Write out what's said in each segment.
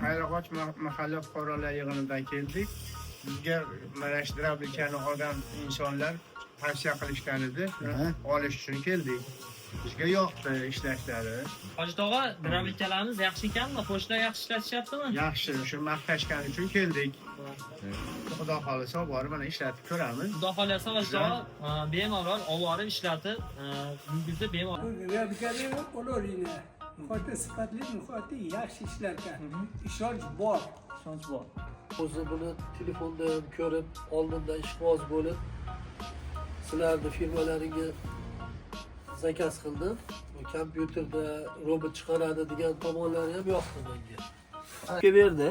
Ayrıqoç mahalle fuqarolar yig'inidan keldik. Bizga mana shu drabilkani olgan insonlar tavsiya qilishgan edi. Olish uchun keldik. Bizga yoqdi ishlashlari. Hoji tog'a, drabilkalarimiz yaxshi ekanmi? Qo'shlar yaxshi ishlatishyaptimi? Yaxshi, shu maqtashgani uchun keldik. Xudo xolisa borib mana ishlatib ko'ramiz. Xudo xolasa hoji tog'a, bemalol olib ishlatib, yurgizib bemalol. Drabilkani qo'lorina. Xotda sifatli, xotda yaxshi ishlarkan. Ishonch bor. Ishonch bor. O'zi buni telefonda ham ko'rib, oldindan ishqiboz bo'lib, sizlarni firmalaringga zakaz qildim. Kompyuterda robot chiqaradi degan tomonlari ham yoqdi menga. Berdi.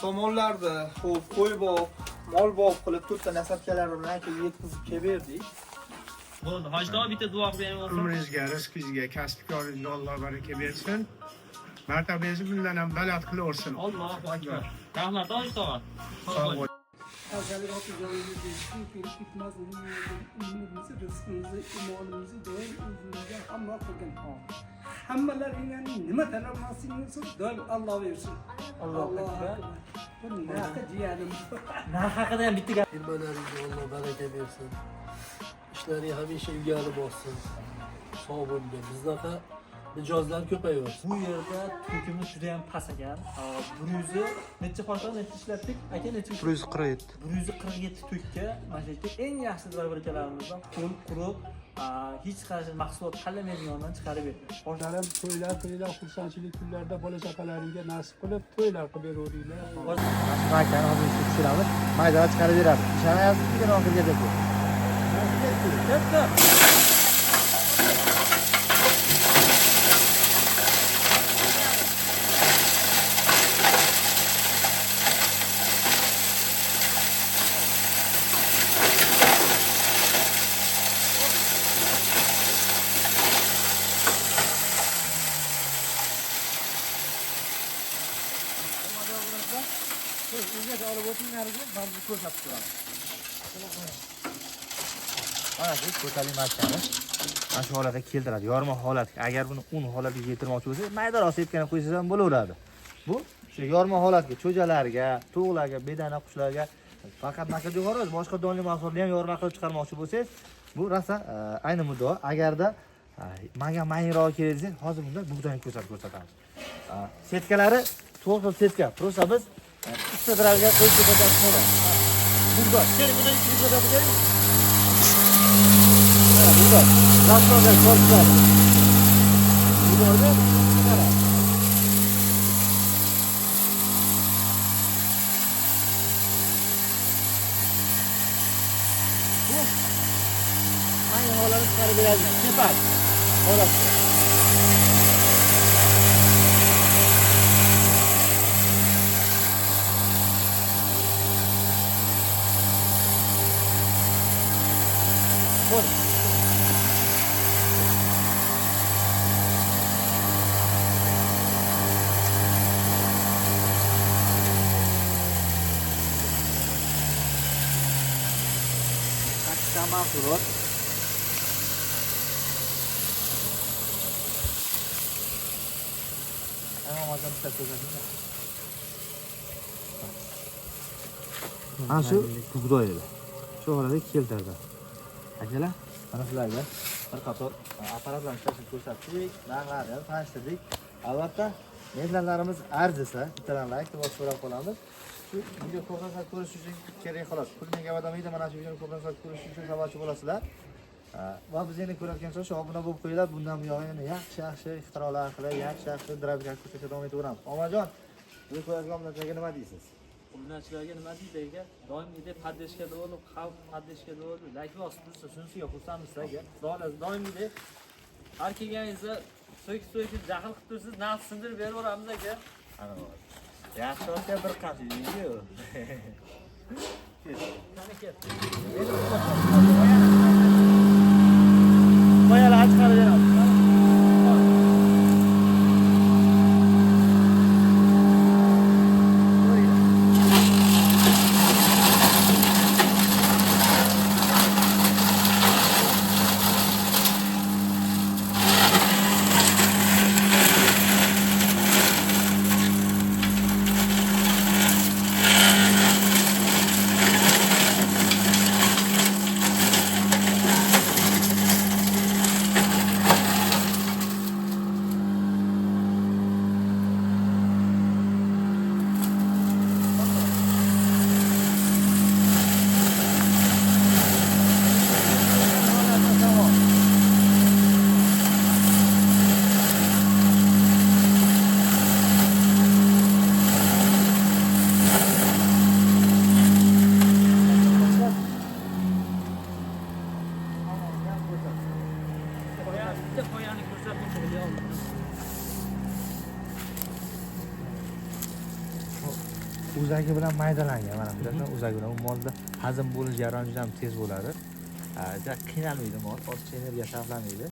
Somonlarni, xo'p, qo'y boq, mol boq qilib to'rtta nasabkalarini yetkazib berdik. Bo'ldi, hoji tog'a bitta duo bering olsun. Umringizga, rizqingizga, kasb-koringizga Alloh baraka bersin. Martabangizni bundan ham baland qilaversin. Allohu akbar. Rahmat hoji tog'a. Sog' bo'ling. Avvaliga otajoningizni ketmas umrimizni, rizqimizni, imonimizni doim o'zimizga hamroh qilgin. Hammalaringdan nima talablasingiz doim Alloh bersin. Allohu akbar. Bu naqa jiyanim. Narx haqida ham bitta gap. Firmalaringga Alloh baraka bersin. İşleri hamisha ilgari bossin. Sog' bo'linglar. Bizdaqa mijozlar ko'payaversin. Bu yerda turkimiz juda ham past ekan. 100 necha foiz necha ishlatdik? Aka necha? 147. 147 turkka mana shu yerda eng yaxshi drabilkalarimizdan qo'l qurib, hech qanday mahsulot tanlamaydigandan chiqarib berdi. Boshlarim to'ylar, xursandchilik kunlarda bola chaqalaringga nasib qilib to'ylar qilib beravringlar. Makani hozir shu tushiramiz. Maydalar chiqarib beradi. Ishonayapsizmi? Degan oxirga deb. Katta. Mana shu ko'tali makani mana shu holatga keltiradi. Yorma holatga. Agar buni un holatiga keltirmoqchi bo'lsangiz, maydaroq sepgan qo'ysangiz ham bo'laveradi. Bu shu yorma holatga, cho'jalarga, to'g'larga, bedana qushlarga faqat makajo'xori emas, boshqa donli mahsulotlarni ham yorma qilib chiqarmoqchi bo'lsangiz, bu rosa ayni muddao. Agarda menga mayinroq kerak desangiz, hozir bunda bug'doyni ko'rsatamiz. Setkalari to'g'ri setka. Просто biz ikkita drabilga qo'yib ko'rsatamiz. Bug'doy. Keling, buni ko'rsatib burada rastlada korklar. Burada kara. Bu hangi havaları çıkarı biraz yapar. Orası. Buyurun. Mahsulot ana shu bug'doy edi. Shu holatga keltirdi. Akalar, mana shularga bir qator apparatlarni ishlashni ko'rsatdik, narxlarni ham tanishtirdik. Albatta, mehmonlarimiz arzisa, bittadan like bosib so'rab qolamiz. Shu video ko'rgazma ko'rish uchun kerak xolos. Pulning avadamida mana shu videoni ko'rgazma ko'rish uchun sababchi bo'lasizlar. Va biz endi ko'rayotgan so'z obuna bo'lib qo'yinglar. Bundan buyon yana yaxshi ixtirolar qilib, yaxshi drabilka ko'rsatishga davom etaveramiz. Omajon, biz ko'rayotgan obunachilarga nima deysiz? Obunachilarga nima deydi aka? Doimgidek poddержкада bo'lib, xalq poddержкада bo'lib, like bosib tursa, shunisiga xursandmiz aka. Doimgidek har kelganingizda so'kib jahl qilib tursiz, naqd sindirib beraveramiz aka. Yaxshi aka bir qancha video. Qani ket. Qo'yalar chiqarib beramiz. Energiyani ko'rsatib turgan oldim. O'zagi bilan maydalangan mana bilasan, o'zagi bilan u molda hazm bo'lish jarayoni juda ham tez bo'ladi. Juda qiynalmaydi mol, ortiqcha energiya sarflamaydi.